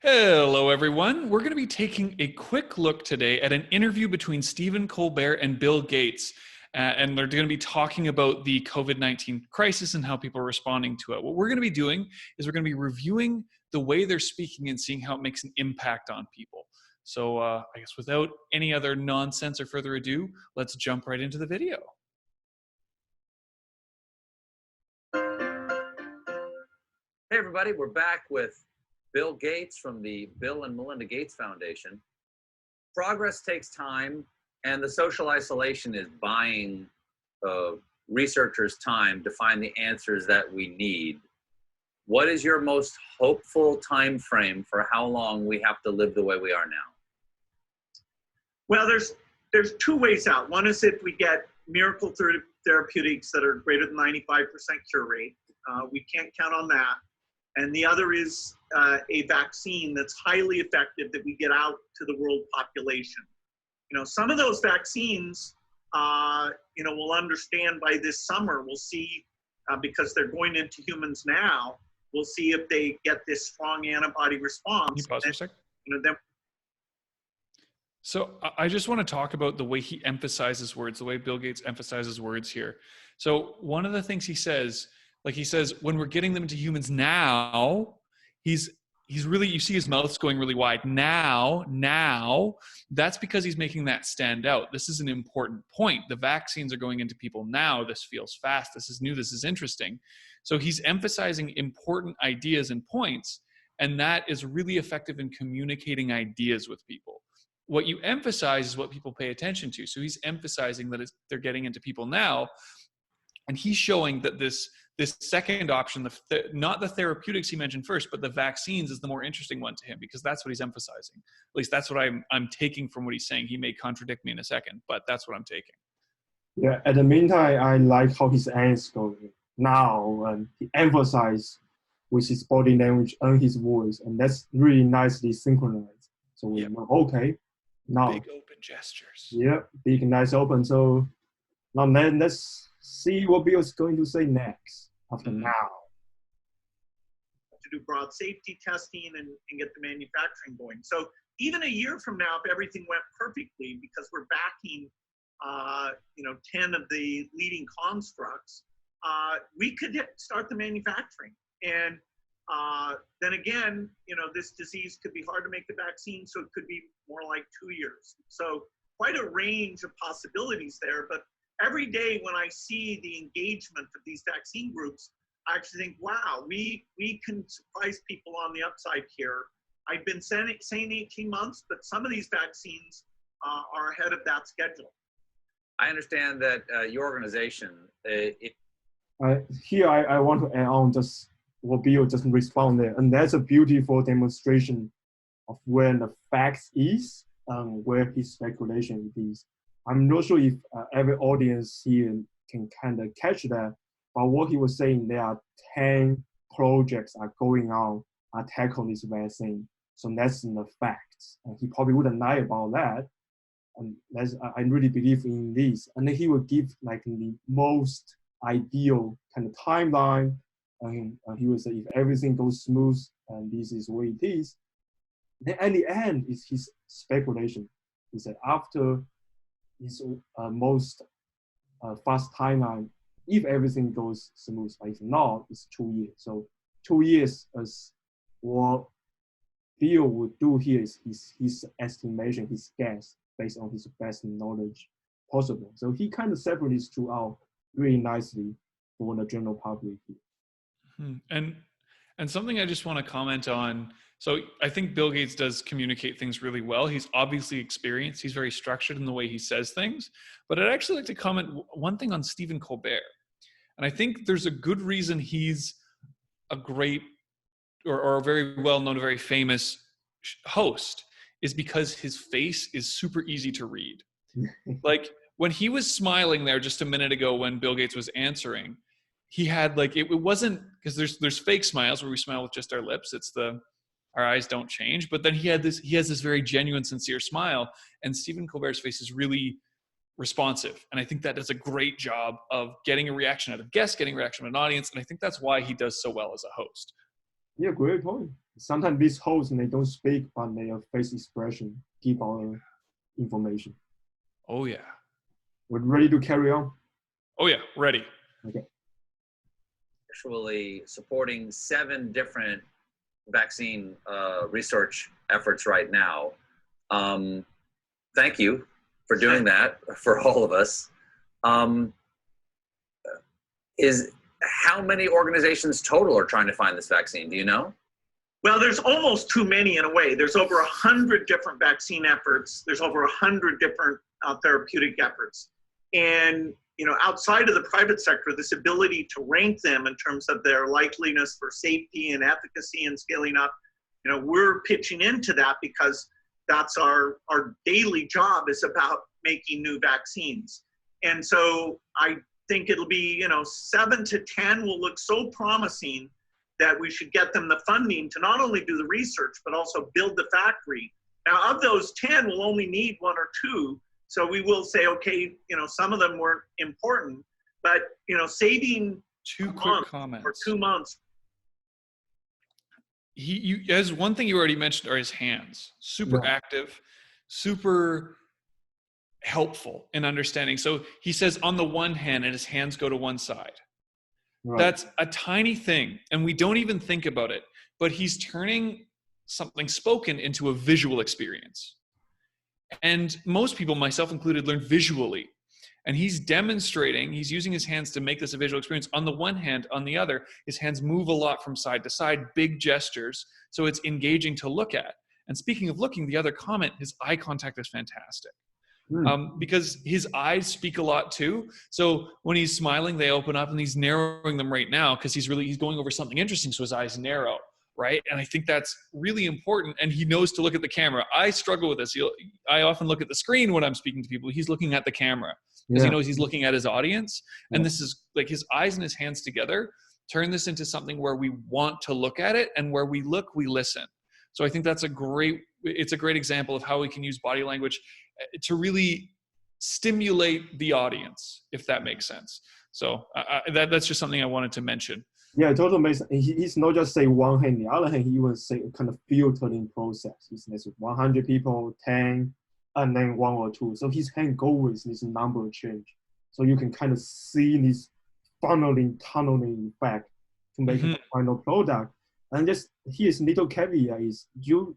Hello, everyone. We're going to be taking a quick look today at an interview between Stephen Colbert and Bill Gates. And they're going to be talking about the COVID-19 crisis and how people are responding to it. What we're going to be doing is we're going to be reviewing the way they're speaking and seeing how it makes an impact on people. So I guess without any other nonsense or further ado, let's jump right into the video. Hey everybody, we're back with Bill Gates from the Bill and Melinda Gates Foundation. Progress takes time, and the social isolation is buying researchers time to find the answers that we need. What is your most hopeful time frame for how long we have to live the way we are now? Well, there's two ways out. One is if we get miracle therapeutics that are greater than 95% cure rate. We can't count on that. And the other is a vaccine that's highly effective that we get out to the world population. You know, some of those vaccines, we'll understand by this summer. We'll see, because they're going into humans now, we'll see if they get this strong antibody response. Can you pause for a second? Then So I just want to talk about the way he emphasizes words, the way Bill Gates emphasizes words here. So one of the things he says, when we're getting them into humans now, he's really, you see his mouth's going really wide. Now, that's because he's making that stand out. This is an important point. The vaccines are going into people now. This feels fast. This is new. This is interesting. So he's emphasizing important ideas and points, and that is really effective in communicating ideas with people. What you emphasize is what people pay attention to. So he's emphasizing that they're getting into people now, and he's showing that this second option, not the therapeutics he mentioned first, but the vaccines is the more interesting one to him, because that's what he's emphasizing. At least that's what I'm taking from what he's saying. He may contradict me in a second, but that's what I'm taking. Yeah, at the meantime, I like how his answer going now, and he emphasized with his body language and his voice, and that's really nicely synchronized. So we know, okay, now. Big open gestures. Yeah, big, nice open. So now let's see what Bill's going to say next after now. To do broad safety testing and get the manufacturing going. So even a year from now, if everything went perfectly, because we're backing 10 of the leading constructs, we could start the manufacturing. And then again, this disease could be hard to make the vaccine, so it could be more like 2 years. So quite a range of possibilities there. But every day when I see the engagement of these vaccine groups, I actually think, wow, we can surprise people on the upside here. I've been saying 18 months, but some of these vaccines are ahead of that schedule. I understand that your organization, Here I want to add on just what Bill just responded there, and that's a beautiful demonstration of where the facts is and where his speculation is. I'm not sure if every audience here can kind of catch that, but what he was saying, there are 10 projects are going on tackle this vaccine. So that's the facts. And he probably wouldn't lie about that. And I really believe in this. And then he will give like the most ideal kind of timeline. And he will say, if everything goes smooth and this is what it is, then at the end is his speculation. He said after his most fast timeline, if everything goes smooth, but if not, it's 2 years. So 2 years as what Bill would do here is his estimation, his guess, based on his best knowledge possible. So he kind of separates these two out really nicely for the general public here. And something I just want to comment on. So I think Bill Gates does communicate things really well. He's obviously experienced. He's very structured in the way he says things. But I'd actually like to comment one thing on Stephen Colbert. And I think there's a good reason he's a great or a very well-known, a very famous host, is because his face is super easy to read. Like when he was smiling there just a minute ago when Bill Gates was answering, he had like, it wasn't, because there's fake smiles where we smile with just our lips. It's our eyes don't change. But then he has this very genuine, sincere smile. And Stephen Colbert's face is really responsive. And I think that does a great job of getting a reaction out of guests, getting a reaction out of an audience. And I think that's why he does so well as a host. Yeah, great point. sometimes these hosts, they don't speak, but their face expression give our information. Oh yeah. We're ready to carry on? Oh yeah, ready. Okay. Actually supporting 7 different vaccine research efforts right now. Thank you for doing that for all of us. How many organizations total are trying to find this vaccine? Do you know? Well, there's almost too many in a way. There's over 100 different vaccine efforts. There's over 100 different therapeutic efforts. And, you know, outside of the private sector, this ability to rank them in terms of their likeliness for safety and efficacy and scaling up, you know, we're pitching into that because that's our daily job is about making new vaccines. And so I think it'll be, you know, 7 to 10 will look so promising that we should get them the funding to not only do the research, but also build the factory. Now, of those 10, we'll only need 1 or 2. So we will say, okay, you know, some of them weren't important, but, you know, saving 2 quick comments. or 2 months. As one thing you already mentioned are his hands. Super active, super helpful in understanding. So he says on the one hand, and his hands go to one side. Right. That's a tiny thing, and we don't even think about it, but he's turning something spoken into a visual experience. And most people, myself included, learn visually. And he's demonstrating, he's using his hands to make this a visual experience. On the one hand, on the other, his hands move a lot from side to side, big gestures, so it's engaging to look at. And speaking of looking, the other comment, his eye contact is fantastic. Because his eyes speak a lot too. So when he's smiling, they open up, and he's narrowing them right now because he's going over something interesting, so his eyes narrow, right? And I think that's really important, and he knows to look at the camera. I struggle with this. I often look at the screen when I'm speaking to people. He's looking at the camera because he knows he's looking at his audience. And this is like his eyes and his hands together turn this into something where we want to look at it, and where we look, we listen. So I think that's it's a great example of how we can use body language to really stimulate the audience, if that makes sense. So that's just something I wanted to mention. Yeah, it totally makes sense. He's not just say one hand, the other hand, he even say a kind of filtering process. It's 100 people, 10, and then 1 or 2. So his hand goes with this number change. So you can kind of see this tunneling effect to make the final product. And just here's little caveat is you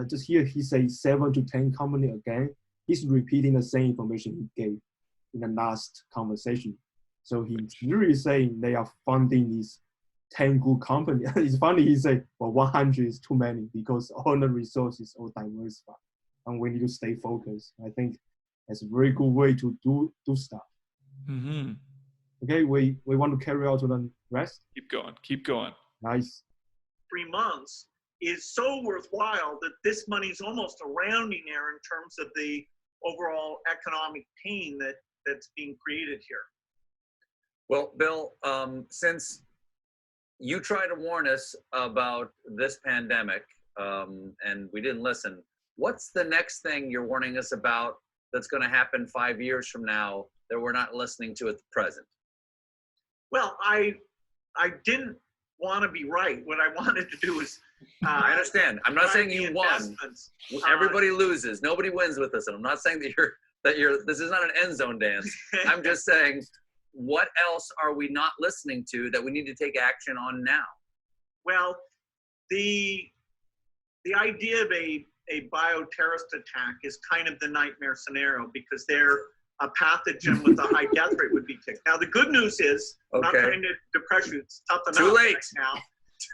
just here he says 7 to 10 company again. He's repeating the same information he gave in the last conversation. So he's really saying they are funding these 10 good companies. It's funny he said, well, 100 is too many because all the resources are diversified, and we need to stay focused. I think that's a very good way to do stuff. Mm-hmm. Okay, we want to carry out to the rest. Keep going. Nice. 3 months is so worthwhile that this money is almost a rounding error in terms of the overall economic pain that's being created here. Well, Bill, since you tried to warn us about this pandemic and we didn't listen, what's the next thing you're warning us about that's going to happen 5 years from now that we're not listening to at the present? Well, I didn't want to be right. What I wanted to do was I understand. I'm not saying you won. Everybody loses. Nobody wins with this. And I'm not saying that you're this is not an end zone dance. I'm just saying, what else are we not listening to that we need to take action on now? Well, the idea of a bioterrorist attack is kind of the nightmare scenario because they're a pathogen with a high death rate would be kicked. Now, the good news is, I'm not trying to depress you, it's tough enough Too late. Right now.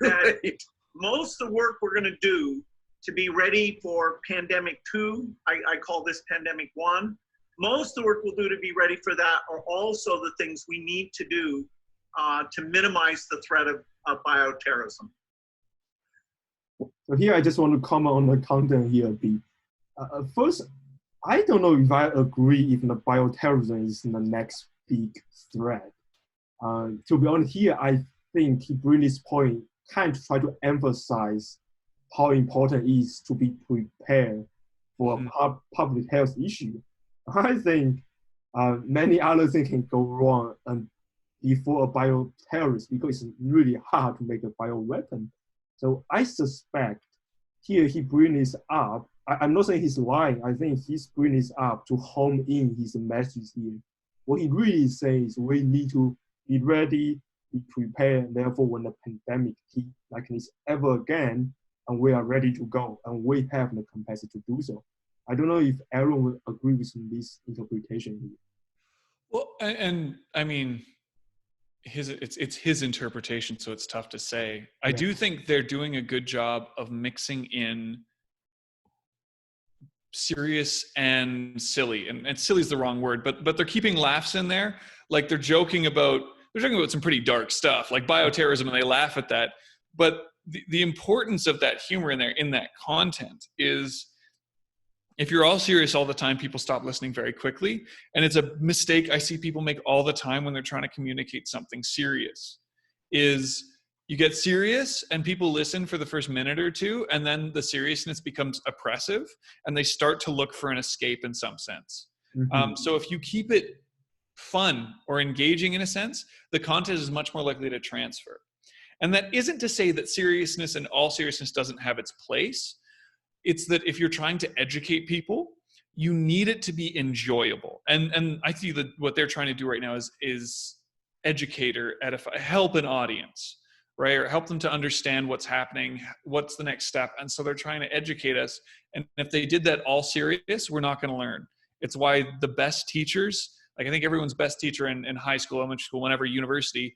Too late. Most of the work we're going to do to be ready for pandemic 2, I call this pandemic 1, most of the work we'll do to be ready for that are also the things we need to do to minimize the threat of bioterrorism. So here I just want to comment on the content here a bit. First, I don't know if I agree if the bioterrorism is the next big threat. To be honest, here I think he brings this point kind of try to emphasize how important it is to be prepared for a public health issue. I think many other things can go wrong before a bioterrorist because it's really hard to make a bioweapon. So I suspect here he brings this up. I'm not saying he's lying. I think he's bringing this up to home in his message here. What he really says, we need to be ready, be prepared. Therefore, when the pandemic hit like this ever again, and we are ready to go, and we have the capacity to do so. I don't know if Aaron will agree with this interpretation here. Well, and I mean, it's his interpretation, so it's tough to say. I do think they're doing a good job of mixing in serious and silly, and silly is the wrong word, but they're keeping laughs in there. Like they're talking about some pretty dark stuff, like bioterrorism, and they laugh at that. But the importance of that humor in that content is, if you're all serious all the time, people stop listening very quickly. And it's a mistake I see people make all the time when they're trying to communicate something serious, is you get serious and people listen for the first minute or two, and then the seriousness becomes oppressive and they start to look for an escape in some sense. So if you keep it fun or engaging in a sense, the content is much more likely to transfer. And that isn't to say that seriousness and all seriousness doesn't have its place. It's that if you're trying to educate people, you need it to be enjoyable. And I see that what they're trying to do right now is educate or edify, help an audience, right? Or help them to understand what's happening, what's the next step. And so they're trying to educate us. And if they did that all serious, we're not going to learn. It's why the best teachers, like I think everyone's best teacher in high school, elementary school, whenever university,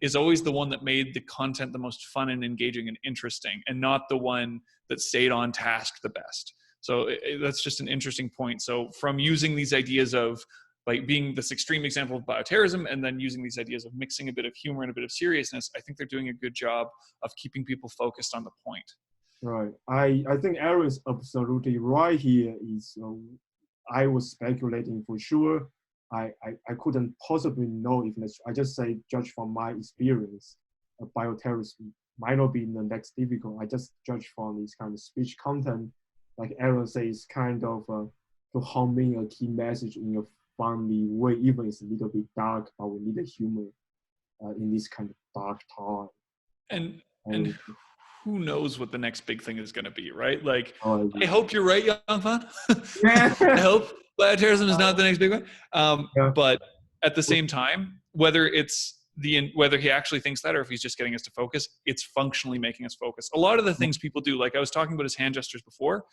is always the one that made the content the most fun and engaging and interesting, and not the one that stayed on task the best. So that's just an interesting point. So from using these ideas of like being this extreme example of bioterrorism, and then using these ideas of mixing a bit of humor and a bit of seriousness, I think they're doing a good job of keeping people focused on the point. Right. I think Aaron is absolutely right here. I was speculating for sure. I couldn't possibly know if I just say, judge from my experience, bioterrorism might not be the next difficult. I just judge from this kind of speech content, like Aaron says, kind of to home in a key message in a funny way, even it's a little bit dark, but we need a humor in this kind of dark time. And who knows what the next big thing is going to be, right? Like, I hope you're right, Young Fan. I hope bioterrorism is not the next big one. But at the same time, whether he actually thinks that, or if he's just getting us to focus, it's functionally making us focus. A lot of the things people do, like I was talking about his hand gestures before,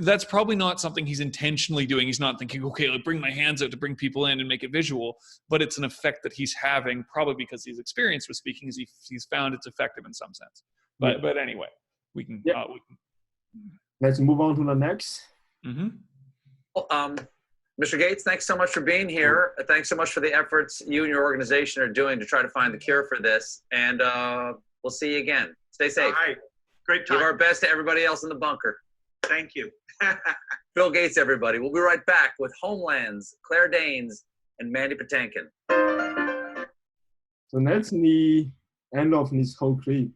that's probably not something he's intentionally doing. He's not thinking, okay, I'll bring my hands out to bring people in and make it visual, but it's an effect that he's having, probably because he's experienced with speaking, he's found it's effective in some sense. But anyway, we can. Let's move on to the next. Mr. Gates, thanks so much for being here. Thanks so much for the efforts you and your organization are doing to try to find the cure for this. And we'll see you again. Stay safe. All right. Great time. Give our best to everybody else in the bunker. Thank you. Bill Gates, everybody. We'll be right back with Homeland's Claire Danes and Mandy Patinkin. So that's the end of this whole clip.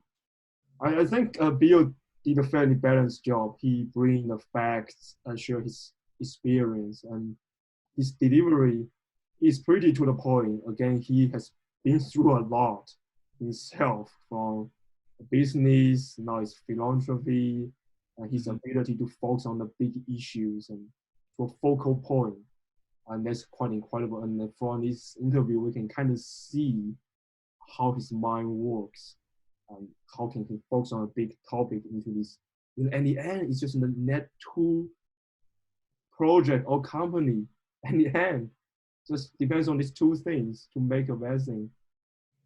I think Bill did a fairly balanced job. He bring the facts and share his experience, and his delivery is pretty to the point. Again, he has been through a lot himself, from business, now his philanthropy, and his ability to focus on the big issues and to a focal point. And that's quite incredible. And from this interview, we can kind of see how his mind works. How can he focus on a big topic into this? And in the end, it's just a net 2 project or company. In the end, just depends on these 2 things to make a vaccine.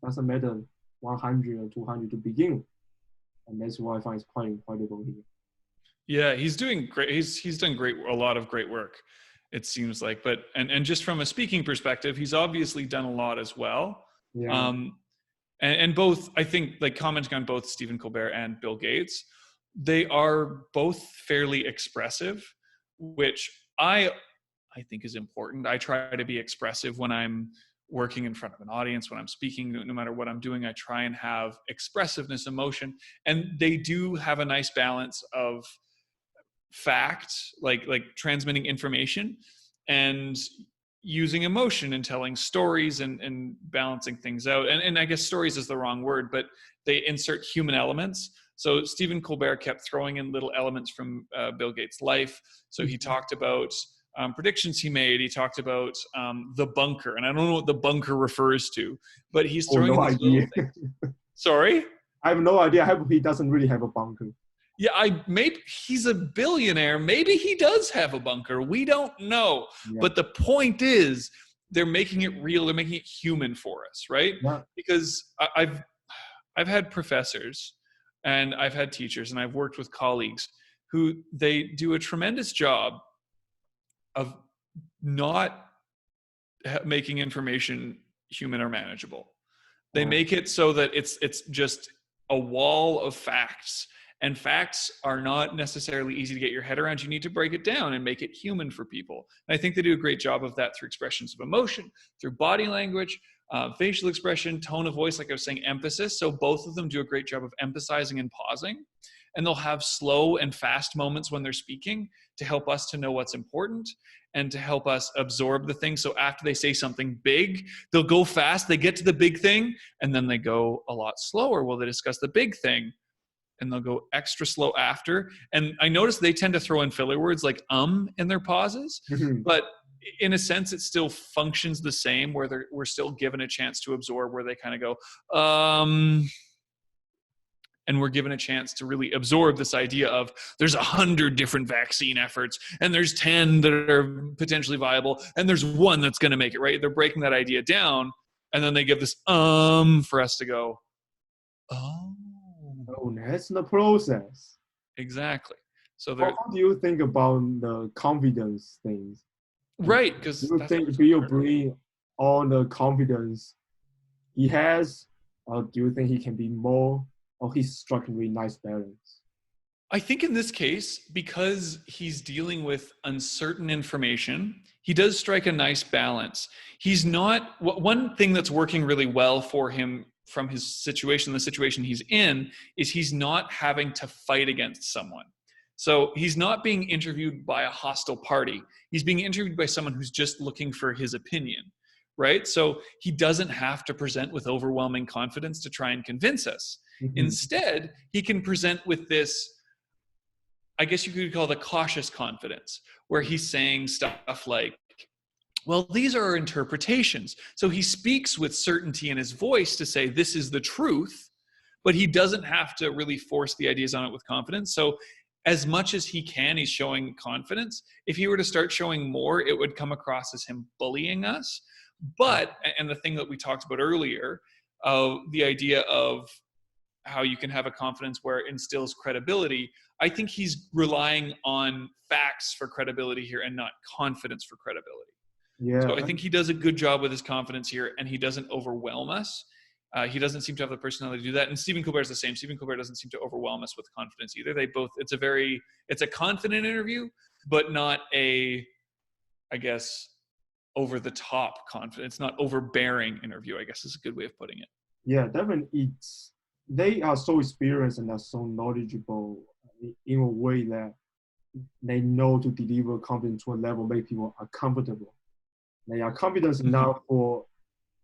Doesn't matter 100 or 200 to begin with. And that's why I find it's quite incredible here. Yeah, he's doing great. He's done a lot of great work, it seems like. But and just from a speaking perspective, he's obviously done a lot as well. Yeah. And both, I think, like commenting on both Stephen Colbert and Bill Gates, they are both fairly expressive, which I think is important. I try to be expressive when I'm working in front of an audience, when I'm speaking, no matter what I'm doing, I try and have expressiveness, emotion, and they do have a nice balance of fact, like transmitting information, and using emotion and telling stories and balancing things out. And I guess stories is the wrong word, but they insert human elements. So Stephen Colbert kept throwing in little elements from Bill Gates' life. So he talked about predictions he made. He talked about the bunker, and I don't know what the bunker refers to, but he's throwing no in these idea. little things. Sorry? I have no idea. I hope he doesn't really have a bunker. Yeah, maybe he's a billionaire. Maybe he does have a bunker. We don't know. Yeah. But the point is, they're making it real. They're making it human for us, right? Yeah. Because I've had professors and I've had teachers and I've worked with colleagues who they do a tremendous job of not making information human or manageable. They make it so that it's just a wall of facts, and facts are not necessarily easy to get your head around. You need to break it down and make it human for people. And I think they do a great job of that through expressions of emotion, through body language, facial expression, tone of voice, like I was saying, emphasis. So both of them do a great job of emphasizing and pausing. And they'll have slow and fast moments when they're speaking to help us to know what's important and to help us absorb the thing. So after they say something big, they'll go fast, they get to the big thing, and then they go a lot slower while they discuss the big thing. And they'll go extra slow after. And I notice they tend to throw in filler words like in their pauses, but in a sense, it still functions the same, where we're still given a chance to absorb, where they kind of go, and we're given a chance to really absorb this idea of there's 100 different vaccine efforts and there's 10 that are potentially viable and there's one that's going to make it, right? They're breaking that idea down, and then they give this for us to go, Oh, that's the process. Exactly. So How do you think about the confidence things? Right, because do you think Bill bring all the confidence he has, or do you think he can be more, or he's striking a really nice balance? I think in this case, because he's dealing with uncertain information, he does strike a nice balance. He's not, one thing that's working really well for him from his situation, the situation he's in, is he's not having to fight against someone. So he's not being interviewed by a hostile party. He's being interviewed by someone who's just looking for his opinion, right? So he doesn't have to present with overwhelming confidence to try and convince us. Instead, he can present with this, I guess you could call it a cautious confidence, where he's saying stuff like, well, these are our interpretations. So he speaks with certainty in his voice to say this is the truth, but he doesn't have to really force the ideas on it with confidence. So as much as he can, he's showing confidence. If he were to start showing more, it would come across as him bullying us. But, and the thing that we talked about earlier, the idea of how you can have a confidence where it instills credibility, I think he's relying on facts for credibility here and not confidence for credibility. Yeah. So I think he does a good job with his confidence here, and he doesn't overwhelm us. He doesn't seem to have the personality to do that. And Stephen Colbert is the same. Stephen Colbert doesn't seem to overwhelm us with confidence either. They both, it's a confident interview, but not a, I guess, over the top confidence. It's not overbearing interview, I guess is a good way of putting it. Yeah, definitely. They are so experienced and are so knowledgeable in a way that they know to deliver confidence to a level make people are comfortable. They are confident enough for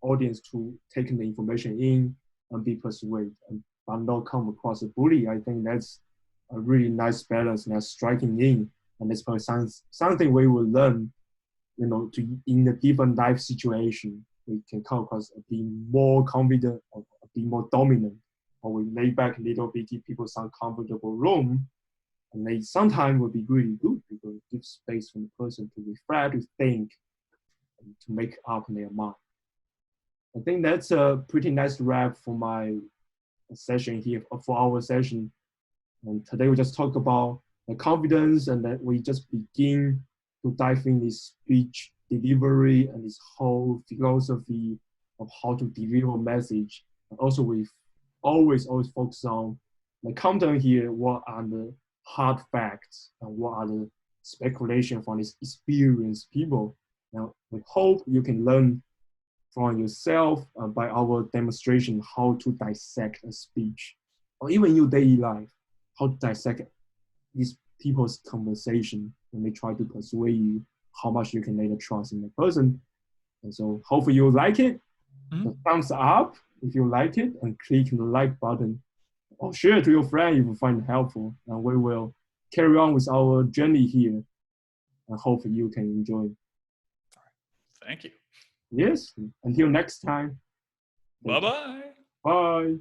audience to take the information in and be persuaded, but not come across a bully. I think that's a really nice balance and that's striking in, and that's probably something we will learn, to in a different life situation, we can come across being more confident or be more dominant, or we lay back a little bit, give people some comfortable room, and they sometimes will be really good because it gives space for the person to reflect, to think, and to make up their mind. I think that's a pretty nice wrap for my session here, for our session. And today we just talk about the confidence, and that we just begin to dive in this speech delivery and this whole philosophy of how to deliver a message. And also we always focus on the content here, what are the hard facts and what are the speculation from these experienced people. Now, we hope you can learn from yourself by our demonstration how to dissect a speech, or even your daily life, how to dissect these people's conversation when they try to persuade you, how much you can later trust in the person. And so hopefully you like it. The thumbs up if you like it, and click the like button. or share to your friend if you find it helpful. And we will carry on with our journey here. I hope you can enjoy. Thank you. Yes. Until next time. Bye-bye. Bye.